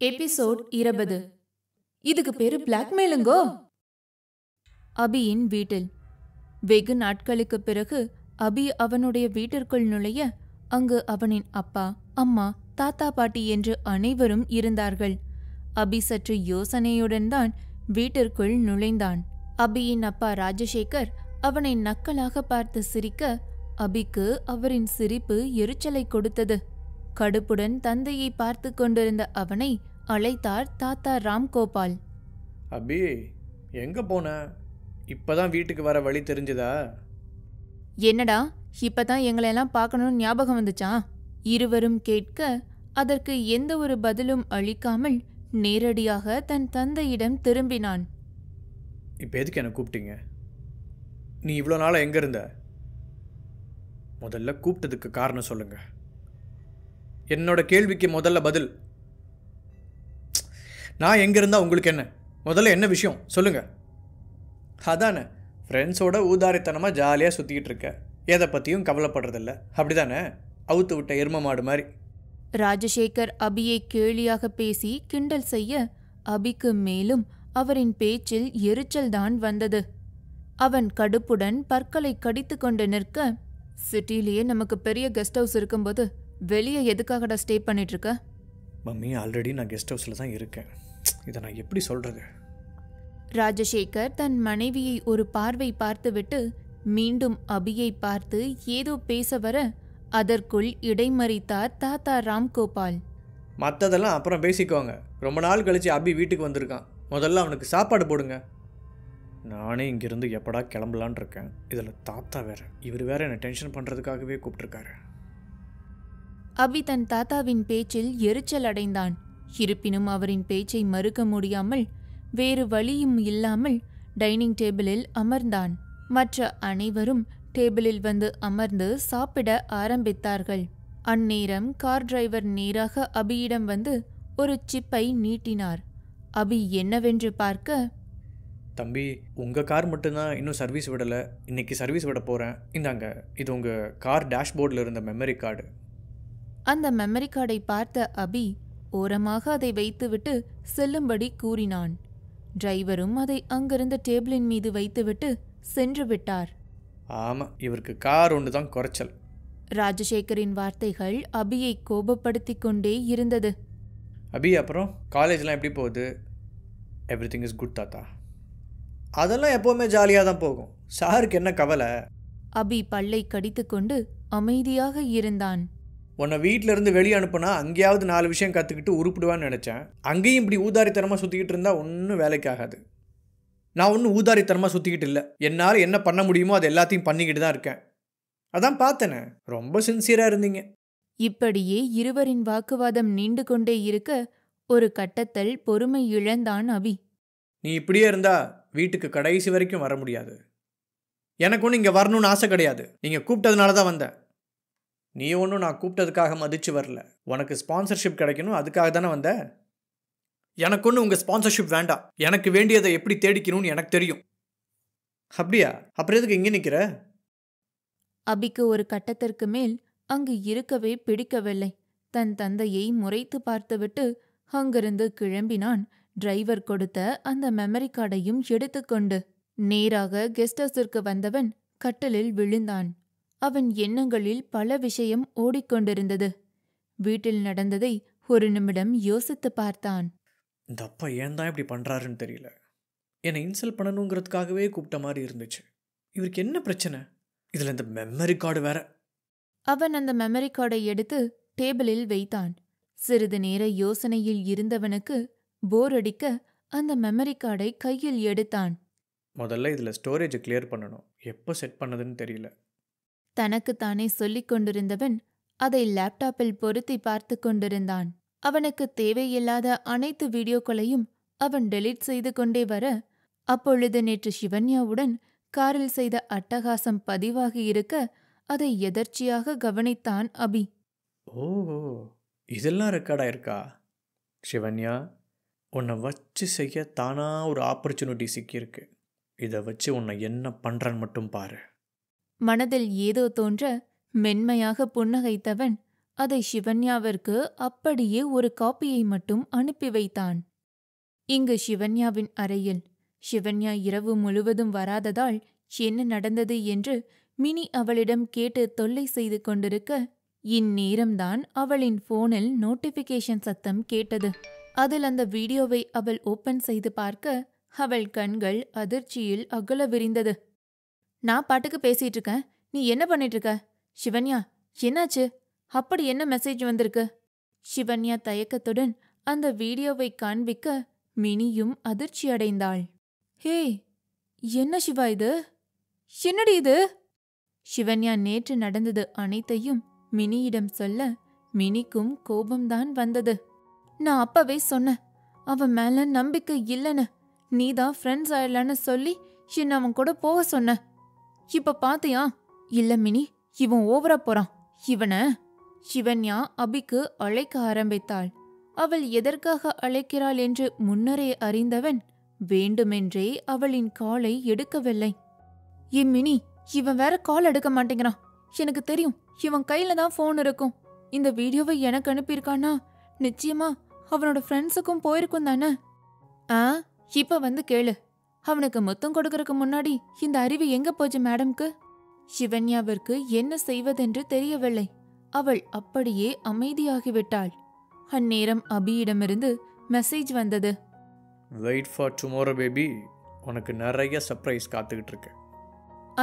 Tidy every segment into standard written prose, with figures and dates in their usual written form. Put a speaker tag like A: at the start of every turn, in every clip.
A: Episode 20. இதுக்கு பேரு பிளாக்மெயிலுங்கோ. அபியின் வீட்டில் வெகு நாட்களுக்கு பிறகு அபி அவனுடைய வீட்டிற்குள் நுழைய அங்கு அவனின் அப்பா, அம்மா, தாத்தா, பாட்டி என்று அனைவரும் இருந்தார்கள். அபி சற்று யோசனையுடன் தான் வீட்டிற்குள் நுழைந்தான். அபியின் அப்பா ராஜசேகர் அவனை நக்கலாக பார்த்து சிரிக்க அபிக்கு அவரின் சிரிப்பு எரிச்சலை கொடுத்தது. கடுப்புடன் தந்தையை பார்த்து கொண்டிருந்த அவனை அழைத்தார் தாத்தா ராம்கோபால்.
B: அபி, எங்க போன? இப்பதான் வீட்டுக்கு வர வழி தெரிஞ்சதா?
A: என்னடா, இப்பதான் எங்களெல்லாம் பார்க்கணும்னு ஞாபகம் வந்துச்சா? இருவரும் கேட்க அதற்கு எந்த ஒரு பதிலும் அளிக்காமல் நேரடியாக தன் தந்தையிடம் திரும்பினான்.
B: இப்போ எதுக்கு என்ன கூப்பிட்டீங்க? நீ இவ்வளோ நாளாக எங்கே இருந்த? முதல்ல கூப்பிட்டதுக்கு காரணம் சொல்லுங்க. என்னோட கேள்விக்கு முதல்ல பதில். நான் எங்கே இருந்தால் உங்களுக்கு என்ன? முதல்ல என்ன விஷயம் சொல்லுங்க. அதானே, ஃப்ரெண்ட்ஸோட ஊதாரித்தனமாக ஜாலியாக சுற்றிக்கிட்டு இருக்க, எதை பற்றியும் கவலைப்படுறதில்ல, அப்படி தானே? அவுத்து விட்ட எரும மாடு மாதிரி.
A: ராஜசேகர் அபியை கேலியாக பேசி கிண்டல் செய்ய அபிக்கு மேலும் அவரின் பேச்சில் எரிச்சல்தான் வந்தது. அவன் கடுப்புடன் பற்களை கடித்து கொண்டு நிற்க, சிட்டிலேயே நமக்கு பெரிய கெஸ்ட் ஹவுஸ் இருக்கும்போது வெளியே எதுக்காகடா ஸ்டே பண்ணிட்டு இருக்க?
B: மம்மி, ஆல்ரெடி நான் கெஸ்ட் ஹவுஸில் தான் இருக்கேன். இதை நான் எப்படி சொல்கிறது?
A: ராஜசேகர் தன் மனைவியை ஒரு பார்வை பார்த்துவிட்டு மீண்டும் அபியை பார்த்து ஏதோ பேச வர அதற்குள் இடைமறித்தார் தாத்தா ராம்கோபால்.
B: மற்றதெல்லாம் அப்புறம் பேசிக்கோங்க. ரொம்ப நாள் கழிச்சு அபி வீட்டுக்கு வந்திருக்கான். முதல்ல அவனுக்கு சாப்பாடு போடுங்க. நானே இங்கிருந்து எப்படா கிளம்பலான் இருக்கேன். இதில் தாத்தா வேற, இவர் வேற என்னை டென்ஷன் பண்ணுறதுக்காகவே கூப்பிட்டுருக்காரு.
A: அபி தன் தாத்தாவின் பேச்சில் எரிச்சல் அடைந்தான். இருப்பினும் அவரின் பேச்சை மறுக்க முடியாமல் வேறு வழியும் இல்லாமல் டைனிங் டேபிளில் அமர்ந்தான். மற்ற அனைவரும் டேபிளில் வந்து அமர்ந்து சாப்பிட ஆரம்பித்தார்கள். அந்நேரம் கார் டிரைவர் நேராக அபியிடம் வந்து ஒரு சிப்பை நீட்டினார். அபி என்னவென்று பார்க்க,
B: தம்பி, உங்கள் கார் மட்டும்தான் இன்னும் சர்வீஸ் விடலை. இன்னைக்கு சர்வீஸ் விட போகிறேன். இந்தாங்க, இது உங்கள் கார் டேஷ்போர்டில் இருந்த மெமரி கார்டு.
A: அந்த மெமரி கார்டை பார்த்த அபி ஓரமாக அதை வைத்துவிட்டு செல்லும்படி கூறினான். டிரைவரும் அதை அங்கிருந்த டேபிளின் மீது வைத்துவிட்டு சென்று விட்டார்.
B: ஆமாம், இவருக்கு கார் ஒன்று தான் குறைச்சல்.
A: ராஜசேகரின் வார்த்தைகள் அபியை கோபப்படுத்தி கொண்டே இருந்தது.
B: அபி, அப்புறம் காலேஜ்லாம் எப்படி போகுது? எவ்ரிதிங் இஸ் குட் தாத்தா. அதெல்லாம் எப்போவுமே ஜாலியாக தான் போகும். சாருக்கு என்ன கவலை?
A: அபி பல்லை கடித்து கொண்டு அமைதியாக இருந்தான்.
B: உன்னை வீட்டிலேருந்து வெளியே அனுப்புனா அங்கேயாவது 4 விஷயம் கற்றுக்கிட்டு உருப்பிடுவான்னு நினச்சேன். அங்கேயும் இப்படி ஊதாரித்தனமாக சுற்றிக்கிட்டு இருந்தால் ஒன்றும் வேலைக்கு ஆகாது. நான் ஒன்றும் ஊதாரித்தனமாக சுற்றிக்கிட்டு இல்லை. என்னால் என்ன பண்ண முடியுமோ அது எல்லாத்தையும் பண்ணிக்கிட்டு தான் இருக்கேன். அதான் பார்த்தேனே, ரொம்ப சின்சியராக இருந்தீங்க.
A: இப்படியே இருவரின் வாக்குவாதம் நீண்டு கொண்டே இருக்க ஒரு கட்டத்தில் பொறுமை இழந்தான் அபி.
B: நீ இப்படியே இருந்தா வீட்டுக்கு கடைசி வரைக்கும் வர முடியாது. எனக்கு ஒன்றும் இங்கே வரணும்னு ஆசை கிடையாது. நீங்கள் கூப்பிட்டதுனால தான் வந்தேன். நீ ஒன்றும் நான் கூப்பிட்டதுக்காக மதிச்சு வரல. உனக்கு ஸ்பான்சர்ஷிப் கிடைக்கணும், அதுக்காக தானே வந்த. எனக்கு ஒன்று உங்கள் ஸ்பான்சர்ஷிப் வேண்டாம். எனக்கு வேண்டியதை எப்படி தேடிக்கணும்னு எனக்கு தெரியும். அப்படியா? அப்புறம் எதுக்கு இங்கே நிற்கிற?
A: அபிக்கு ஒரு கட்டத்திற்கு மேல் அங்கு இருக்கவே பிடிக்கவில்லை. தன் தந்தையை முறைத்து பார்த்துவிட்டு அங்கிருந்து கிளம்பினான். டிரைவர் கொடுத்த அந்த மெமரி கார்டையும் எடுத்துக்கொண்டு நேராக கெஸ்ட் ஹவுஸிற்கு வந்தவன் கட்டிலில் விழுந்தான். அவன் எண்ணங்களில் பல விஷயம் ஓடிக்கொண்டிருந்தது. வீட்டில் நடந்ததை ஒரு நிமிடம் யோசித்து பார்த்தான்.
B: இந்த அப்பா ஏன் தான் இப்படி பண்ணுறாருன்னு தெரியல. என்னை இன்சல்ட் பண்ணணுங்கிறதுக்காகவே கூப்பிட்ட மாதிரி இருந்துச்சு. இவருக்கு என்ன பிரச்சனை? இதில் இந்த மெமரி கார்டு வேற.
A: அவன் அந்த மெமரி கார்டை எடுத்து டேபிளில் வைத்தான். சிறிது நேர யோசனையில் இருந்தவனுக்கு போர் அடிக்க அந்த மெமரி கார்டை கையில் எடுத்தான்.
B: முதல்ல இதில் ஸ்டோரேஜை கிளியர் பண்ணணும். எப்போ செட் பண்ணதுன்னு தெரியல.
A: தனக்குத்தானே சொல்லிக் கொண்டிருந்தவன் அதை லேப்டாப்பில் பொருத்தி பார்த்து கொண்டிருந்தான். அவனுக்கு தேவையில்லாத அனைத்து வீடியோக்களையும் அவன் டெலீட் செய்து கொண்டே வர, அப்பொழுது நேற்று சிவன்யாவுடன் காரில் செய்த அட்டகாசம் பதிவாகி இருக்க அதை எதர்ச்சியாக கவனித்தான் அபி.
B: ஓ, இதெல்லாம் ரெக்கார்ட் ஆயிருக்கா? சிவன்யா, உன்னை வச்சு செய்ய தானா ஒரு ஆப்பர்ச்சுனிட்டி சிக்கியிருக்கு. இதை வச்சு உன்னை என்ன பண்ணுறான்னு மட்டும் பாரு.
A: மனதில் ஏதோ தோன்ற மென்மையாக புன்னகைத்தவன் அதை சிவன்யாவிற்கு அப்படியே ஒரு காப்பியை மட்டும் அனுப்பி வைத்தான். இங்கு சிவன்யாவின் அறையில் சிவன்யா இரவு முழுவதும் வராததால் என்ன நடந்தது என்று மினி அவளிடம் கேட்டு தொல்லை செய்து கொண்டிருக்க, இந்நேரம்தான் அவளின் போனில் நோட்டிபிகேஷன் சத்தம் கேட்டது. அதில் அந்த வீடியோவை அவள் ஓபன் செய்து பார்க்க அவள் கண்கள் அதிர்ச்சியில் அகல விரிந்தது. நான் பாட்டுக்கு பேசிட்டு இருக்கேன், நீ என்ன பண்ணிட்டு இருக்க? சிவன்யா, என்னாச்சு? அப்படி என்ன மெசேஜ் வந்திருக்கு? சிவன்யா தயக்கத்துடன் அந்த வீடியோவை காண்பிக்க மினியும் அதிர்ச்சி அடைந்தாள். ஹே, என்ன சிவா இது? என்னடி இது? சிவன்யா நேற்று நடந்தது அனைத்தையும் மினியிடம் சொல்ல மினிக்கும் கோபம்தான் வந்தது. நான் அப்பவே சொன்னேன், அவன் மேல நம்பிக்கை இல்லைன்னு. நீதான் ஃப்ரெண்ட்ஸ் ஆயிடலான்னு சொல்லி என்ன அவன் கூட போக சொன்ன. இப்ப பாத்தியா? இல்ல மினி, இவன் ஓவரா போறான். இவன. சிவன்யா அபிக்கு அழைக்க ஆரம்பித்தாள். அவள் எதற்காக அழைக்கிறாள் என்று முன்னரே அறிந்தவன் வேண்டுமென்றே அவளின் காலை எடுக்கவில்லை. மினி, இவன் வேற கால் எடுக்க மாட்டேங்கிறான். எனக்கு தெரியும், இவன் கையில தான் போன் இருக்கும். இந்த வீடியோவை எனக்கு அனுப்பியிருக்கானா நிச்சயமா அவனோட ஃப்ரெண்ட்ஸுக்கும் போயிருக்கும் தானே. இப்ப வந்து கேளு. அவனுக்கு முத்தம் கொடுக்கறதுக்கு முன்னாடி இந்த அறிவு எங்க போச்சு மேடம்க்கு? சிவன்யாவிற்கு என்ன செய்வதென்று தெரியவில்லை. அவள் அப்படியே அமைதியாகிவிட்டாள். அந்நேரம் அபியிடமிருந்து மெசேஜ் வந்தது.
B: வெயிட் ஃபார் டுமாரோ பேபி, உனக்கு நிறைய சர்ப்ரைஸ் காத்துக்கிட்டு இருக்கு.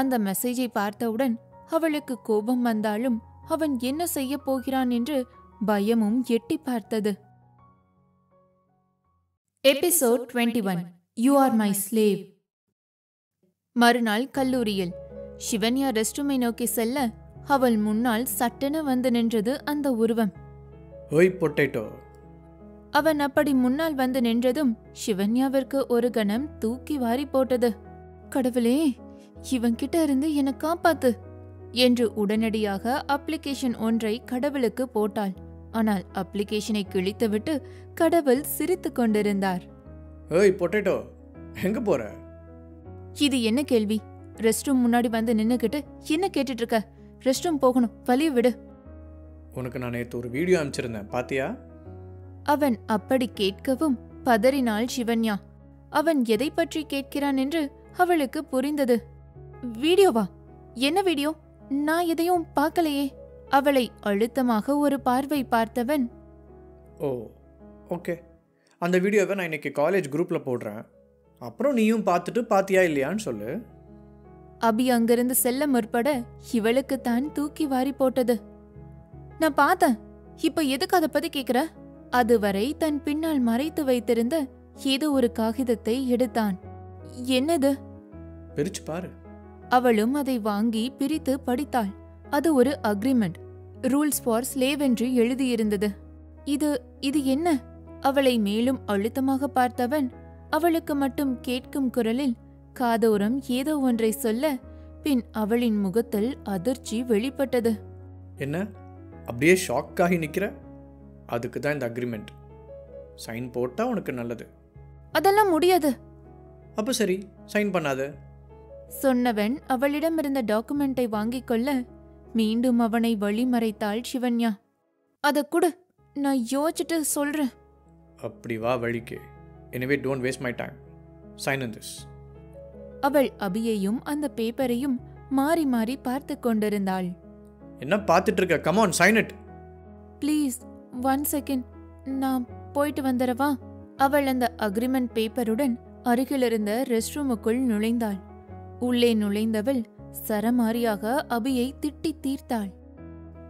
A: அந்த மெசேஜை பார்த்தவுடன் அவளுக்கு கோபம் வந்தாலும் அவன் என்ன செய்ய போகிறான் என்று பயமும் எட்டி பார்த்தது. Episode 21 You are my slave. மறுநாள் கல்லூரியில் சிவன்யா ரெஸ்ட்ரூமை நோக்கி செல்ல அவள் முன்னால் சட்டென வந்து நின்றது அந்த உருவம்.
B: ஓய் பொட்டேட்டோ.
A: அவன் அப்படி முன்னால் வந்து நின்றதும் சிவன்யாவிற்கு ஒரு கணம் தூக்கி வாரி போட்டது. கடவுளே, இவன் கிட்ட இருந்து என்னை காப்பாத்து என்று உடனடியாக அப்ளிகேஷன் ஒன்றை கடவுளுக்கு போட்டாள். ஆனால் அப்ளிகேஷனை கிழித்துவிட்டு கடவுள் சிரித்து கொண்டிருந்தார்.
B: ஓய் பொட்டேட்டோ, எங்க போற?
A: இது என்ன கேள்வி? ரெஸ்ட் ரூம் முன்னாடி வந்து நின்னுக்கிட்டு என்ன கேட்டுட்டு இருக்க? ரெஸ்ட் ரூம் போகணும், வழிய விடு.
B: உனக்கு நான் நேத்து ஒரு வீடியோ அனுப்பிச்சிருந்தேன், பாத்தியா?
A: அவன் அப்படி கேட்கவும் பதறினாள் சிவன்யா. அவன் எதை பற்றி கேட்கிறான் என்று அவளுக்கு புரிந்தது. வீடியோவா? என்ன வீடியோ? நான் எதையும் பார்க்கலையே. அவளை அழுத்தமாக ஒரு பார்வை பார்த்தவன்,
B: ஓ ஓகே, அந்த வீடியோவை நான் இன்னைக்கு காலேஜ் குரூப்ல போடுறேன். அப்புறம் நீயும் பார்த்துட்டு பாத்தியா இல்லையான்னு சொல்லு.
A: அபி அங்கிருந்து செல்ல முற்பட இவளுக்கு தான் தூக்கி வாரி போட்டது. நான் பார்த்தேன், இப்ப எதுக்கு அதை பத்தி கேக்குற? அதுவரை தன் பின்னால் மறைத்து வைத்திருந்த ஏதோ ஒரு காகிதத்தை எடுத்தான். என்னது?
B: பிரிச்சு பாரு.
A: அவளும் அதை வாங்கி பிரித்து படித்தாள். அது ஒரு அக்ரிமெண்ட், ரூல்ஸ் ஃபார் ஸ்லேவ் என்று எழுதியிருந்தது. இது என்ன? அவளை மேலும் அழுத்தமாக பார்த்தவன் அவளுக்கு மட்டும் கேட்கும் குரலில் காதோரம் ஏதோ ஒன்றை சொல்ல, பின் அவளின் முகத்தில் அதிர்ச்சி வெளிப்பட்டது.
B: என்ன அப்படியே ஷாக்காகி நிக்கிற? அதுக்கு தான் இந்த அக்ரிமெண்ட். சைன் போட்டா உனக்கு நல்லது.
A: அதெல்லாம் முடியாது.
B: அப்ப சரி, சைன் பண்ணாத
A: சொன்னவன் அவளிடமிருந்த டாக்குமெண்டை வாங்கிக் கொள்ள மீண்டும் அவனை வழிமறைத்தாள் சிவன்யா. அத கொடு, நான் யோசிச்சுட்டு சொல்றேன்.
B: அப்படி வா வழிக்கு. எனவே don't waste my time. Sign in this.
A: அவள் அபியையும் அந்த பேப்பரையும் மாறி மாறி பார்த்து கொண்டிருந்தாள்.
B: என்ன பார்த்துட்டு இருக்க? Come on, sign it.
A: Please 1 second, நான் போயிட்டு வந்துடவா? அவள் அந்த அக்ரிமெண்ட் பேப்பருடன் அருகிலிருந்த ரெஸ்ட் ரூமுக்குள் நுழைந்தாள். உள்ளே நுழைந்தவள் சரமாரியாக அபியை திட்டி தீர்த்தாள்.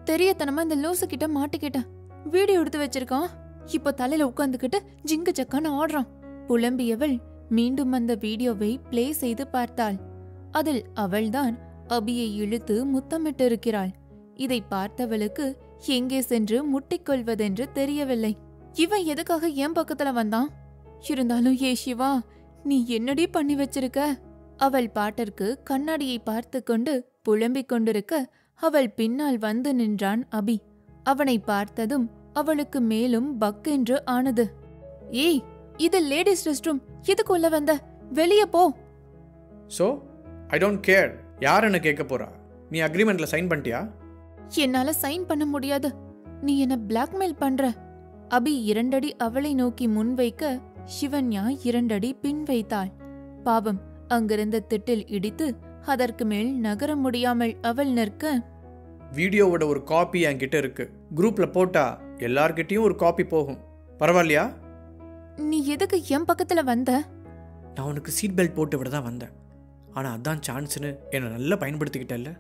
A: தெரியத்தனமா இந்த லூசு கிட்ட மாட்டிக்கிட்டேன். வீடியோ எடுத்து வச்சிருக்கான், இப்போ தலையில உட்கார்ந்துகிட்டு ஜிங்கு சக்கான்னு ஆடுறான். புலம்பியவள் மீண்டும் அந்த வீடியோவை பிளே செய்து பார்த்தாள். அதில் அவள்தான் அபியை இழுத்து முத்தமிட்டு இருக்கிறாள். இதை பார்த்தவளுக்கு எங்கே சென்று முட்டிக்கொள்வதென்று தெரியவில்லை. இவன் எதுக்காக என் பக்கத்துல வந்தான்? இருந்தாலும் ஏ சிவா, நீ என்னடி பண்ணி வச்சிருக்க? அவள் பாட்டிற்கு கண்ணாடியை பார்த்து கொண்டு புலம்பிக் கொண்டிருக்க அவள் பின்னால் வந்து நின்றான் அபி. அவனை பார்த்ததும் அவளுக்கு மேலும் பக்கென்று ஆனது. ஏய், இது லேடிஸ் ரெஸ்ட் ரூம், எதுக்குள்ள வந்த? வெளியே போ.
B: So I don't care. யார் என்ன கேட்க போறா? நீ அக்ரிமெண்ட்ல சைன் பண்ணிட்டியா?
A: என்னால சைன் பண்ண முடியாது. நீ என்ன பிளாக்மெயில் பண்ற? அபி 2 அடி அவளை நோக்கி முன்வைக்க சிவன்யா 2 அடி பின் வைத்தாள். பாவம், அங்கிருந்த திட்டில் இடித்து அதற்கு மேல் நகர முடியாமல் அவள் நிற்க,
B: வீடியோவோட ஒரு காப்பி என்கிட்ட இருக்கு. குரூப்ல போட்டா எல்லார்கிட்டயும் ஒரு காப்பி போகும். பரவாயில்லையா?
A: நீ எதுக்கு என் பக்கத்துல வந்த?
B: நான் உனக்கு சீட் பெல்ட் போட்டு விட தான் வந்தேன். ஆனா அதான் சான்ஸ்னு என்னை நல்லா பயன்படுத்திக்கிட்டல்ல.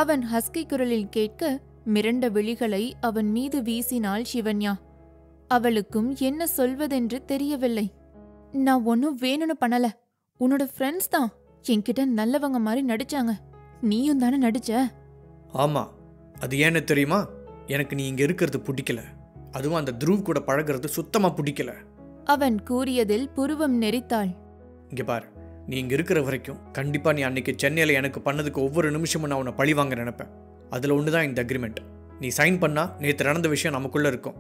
A: அவன் ஹஸ்கி குரலில் கேட்க மிரண்ட விழிகளை அவன் மீது வீசினாள் சிவன்யா. அவளுக்கும் என்ன சொல்வதென்று தெரியவில்லை. நான் ஒன்னும் வேணும்னு பண்ணல. உன்னோட ஃப்ரெண்ட்ஸ் தான் என்கிட்ட நல்லவங்க மாதிரி நடிச்சாங்க. நீயும் தானே நடிச்ச?
B: ஆமா, அது ஏன்னு தெரியுமா? எனக்கு நீ இங்க இருக்கிறது பிடிக்கல. அதுவும் அந்த துருவ் கூட பழகிறது சுத்தமா பிடிக்கல.
A: அவன் கூறியதில் புருவம் நெரித்தாள்.
B: இங்க பாரு, நீ இங்க இருக்கிற வரைக்கும் கண்டிப்பா நீ அன்னைக்கு சென்னையில எனக்கு பண்ணதுக்கு ஒவ்வொரு நிமிஷமும் நான் உன்னை பழி வாங்க நினைப்பேன். அதுல ஒண்ணுதான் இந்த அக்ரிமெண்ட். நீ சைன் பண்ணா நேற்று நடந்த விஷயம் நமக்குள்ள இருக்கும்.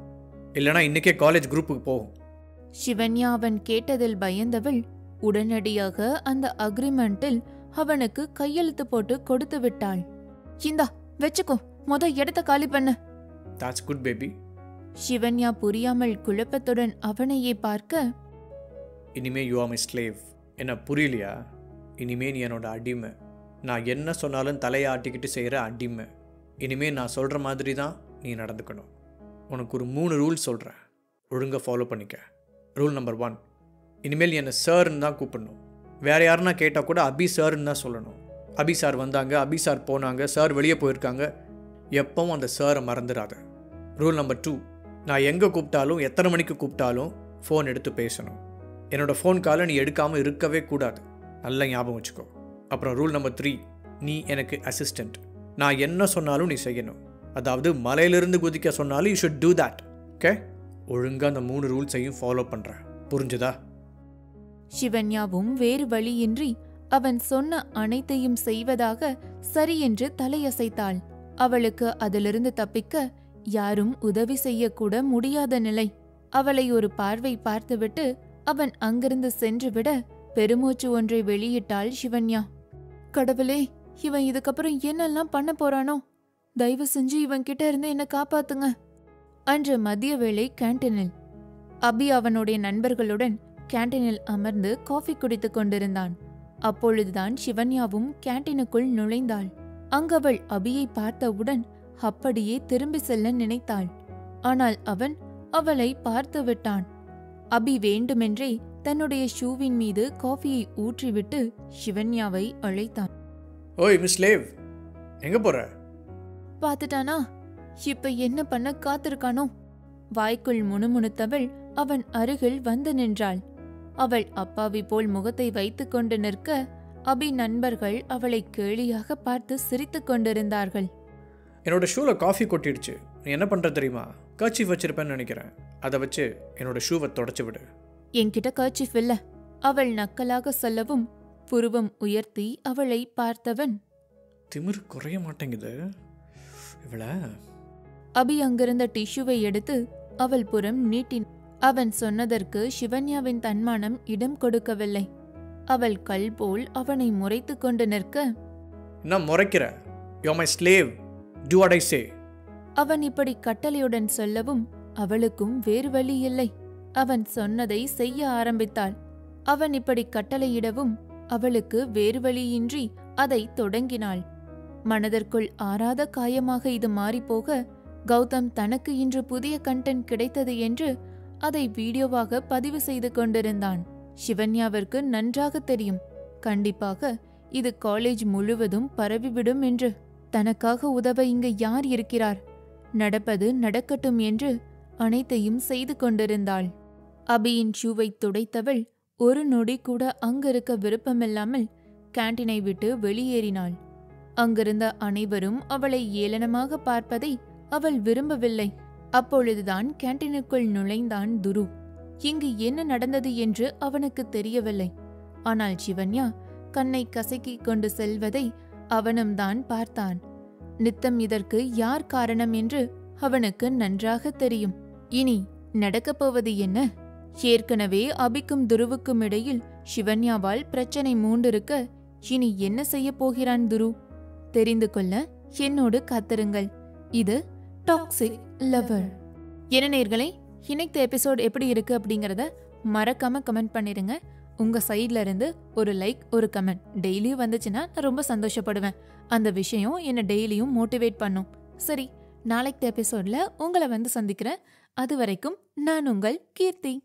B: இல்லனா இன்னைக்கே காலேஜ் குரூப்புக்கு போகும்.
A: சிவன்யா அவன் கேட்டதில் பயந்தவள் உடனடியாக அந்த அக்ரிமெண்டில் அவனுக்கு கையெழுத்து போட்டு கொடுத்து விட்டாள். இந்தா வெச்சுக்கோ, இடத்த காலி பண்ணு.
B: That's good baby.
A: சிவன்யா புரியாமல் குழப்பத்துடன் அவனையே பார்க்க,
B: இனிமே யூ ஆர் மை ஸ்லேவ். என்ன புரியலையா? இனிமே நீ என்னோட அடிமை. நான் என்ன சொன்னாலும் தலையை ஆட்டிக்கிட்டு செய்கிற அடிமை. இனிமே நான் சொல்கிற மாதிரி தான் நீ நடந்துக்கணும். உனக்கு ஒரு 3 ரூல்ஸ் சொல்கிறேன், ஒழுங்காக ஃபாலோ பண்ணிக்க. ரூல் நம்பர் 1, இனிமேல் என்னை சார்ன்னு தான் கூப்பிடணும். வேறு யாருன்னா கேட்டால் கூட அபி சார்ன்னு தான் சொல்லணும். அபி சார் வந்தாங்க, அபி சார் போனாங்க, சார் வெளியே போயிருக்காங்க, எப்பவும் அந்த சாரை மறந்துடாத. ரூல் நம்பர் 2, நான் எங்கே கூப்பிட்டாலும் எத்தனை மணிக்கு கூப்பிட்டாலும் ஃபோன் எடுத்து பேசணும். என்னோடய ஃபோன் காலை நீ எடுக்காமல் இருக்கவே கூடாது. நல்லா ஞாபகம் வச்சுக்கோ. அப்புறம் ரூல் நம்பர் 3, நீ எனக்கு அசிஸ்டண்ட். நான் என்ன சொன்னாலும் நீ செய்யணும். அதாவது மலையிலிருந்து குதிக்க சொன்னாலும் you should do that. Okay? ஒழுங்காக அந்த 3 ரூல்ஸையும் ஃபாலோ பண்ணுறேன். புரிஞ்சுதா?
A: சிவன்யாவும் வேறு வழியின்றி அவன் சொன்ன அனைத்தையும் செய்வதாக சரி என்று தலையசைத்தாள். அவளுக்கு அதிலிருந்து தப்பிக்க யாரும் உதவி செய்யக்கூட முடியாத நிலை. அவளை ஒரு பார்வை பார்த்துவிட்டு அவன் அங்கிருந்து சென்றுவிட பெருமூச்சு ஒன்றை வெளியிட்டாள் சிவன்யா. கடவுளே, இவன் இதுக்கப்புறம் என்னெல்லாம் பண்ண போறானோ? தயவு செஞ்சு இவன் கிட்ட இருந்து என்ன காப்பாத்துங்க. அன்று மதிய வேளை கேண்டீனில் அபி அவனுடைய நண்பர்களுடன் கேண்டீனில் அமர்ந்து காஃபி குடித்துக் கொண்டிருந்தான். அப்பொழுதுதான் சிவன்யாவும் கேண்டீனுக்குள் நுழைந்தாள். அங்கவள் அபியை பார்த்தவுடன் அப்படியே திரும்பி செல்ல நினைத்தாள். ஆனால் அவன் அவளை பார்த்து விட்டான். அபி வேண்டுமென்றே தன்னுடைய ஷூவின் மீது காஃபியை ஊற்றிவிட்டு சிவன்யாவை அழைத்தான்.
B: ஓய் மிஸ் லேவ், எங்க போற?
A: பார்த்துட்டானா? இப்ப என்ன பண்ண காத்திருக்கானோ? வாய்க்குள் முணுமுணுத்தவள் அவன் அருகில் வந்து நின்றாள். அவள் அப்பாவி போல் முகத்தை வைத்துக் கொண்டு நிற்க அபி நண்பர்கள் அவளை கேலியாக பார்த்து சிரித்துக் கொண்டிருந்தார்கள்.
B: என்னோட ஷூல காஃபி கொட்டிடுச்சு. நீ என்ன பண்ற தெரியுமா? கர்ச்சீஃப் வச்சிருப்பேன்னு நினைக்கிறேன். அதை வச்சு என்னோட ஷூவை தொடச்சு விடு.
A: என்கிட்ட கர்ச்சீஃப் இல்ல, அவள் நக்கலாக சொல்லவும் புருவம் உயர்த்தி அவளை பார்த்தவன்,
B: திமிரு குறைய மாட்டேங்குது இவள.
A: அபி அங்கிருந்த டிஷ்யூவை எடுத்து அவள் புறம் நீட்டின். அவன் சொன்னதற்கு சிவன்யாவின் தன்மானம் இடம் கொடுக்கவில்லை. அவள் கல் போல் அவனை முறைத்து கொண்டு நிற்க,
B: என்ன முறைக்கிற? You are my slave. Do what I say.
A: அவன் இப்படி கட்டளையுடன் சொல்லவும் அவளுக்கும் வேறு வழி இல்லை. அவன் சொன்னதை செய்ய ஆரம்பித்தாள். அவன் இப்படி கட்டளையிடவும் அவளுக்கு வேறு வழியின்றி அதை தொடங்கினாள். மனதிற்குள் ஆறாத காயமாக இது மாறிப்போக கௌதம் தனக்கு இன்று புதிய கண்டென்ட் கிடைத்தது என்று அதை வீடியோவாக பதிவு செய்து கொண்டிருந்தான். சிவன்யாவிற்கு நன்றாக தெரியும், கண்டிப்பாக இது காலேஜ் முழுவதும் பரவிவிடும் என்று. தனக்காக உதவ இங்கு யார் இருக்கிறார்? நடப்பது நடக்கட்டும் என்று அனைத்தையும் செய்து கொண்டிருந்தாள். அபியின் ஷூவை துடைத்தவள் ஒரு நொடி கூட அங்கிருக்க விருப்பமில்லாமல் கேண்டீனை விட்டு வெளியேறினாள். அங்கிருந்த அனைவரும் அவளை ஏளனமாக பார்ப்பதை அவள் விரும்பவில்லை. அப்பொழுதுதான் கேண்டீனுக்குள் நுழைந்தான் துரு. இங்கு என்ன நடந்தது என்று அவனுக்கு தெரியவில்லை. ஆனால் சிவன்யா கண்ணை கசக்கிக் கொண்டு செல்வதை அவனும் தான் பார்த்தான். நித்தம் இதற்கு யார் காரணம் என்று அவனுக்கு நன்றாக தெரியும். இனி நடக்கப் போவது என்ன? ஏற்கனவே அபிக்கும் துருவுக்கும் இடையில் சிவன்யாவால் பிரச்சனை மூண்டிருக்க இனி என்ன செய்ய போகிறான் துரு? தெரிந்து கொள்ள என்னோடு காத்திருங்கள். இது டாக்ஸிக் லவர். என்ன நேயர்களே, இன்னைக்கு எபிசோட் எப்படி இருக்கு அப்படிங்கறத மறக்காம கமெண்ட் பண்ணிருங்க. உங்க சைட்ல இருந்து ஒரு லைக், ஒரு கமெண்ட் டெய்லியும் வந்துச்சுன்னா நான் ரொம்ப சந்தோஷப்படுவேன். அந்த விஷயம் என்ன டெய்லியும் மோட்டிவேட் பண்ணும். சரி, நாளைக்கு எபிசோட்ல உங்களை வந்து சந்திக்கிறேன். அது வரைக்கும் நான் உங்கள் கீர்த்தி.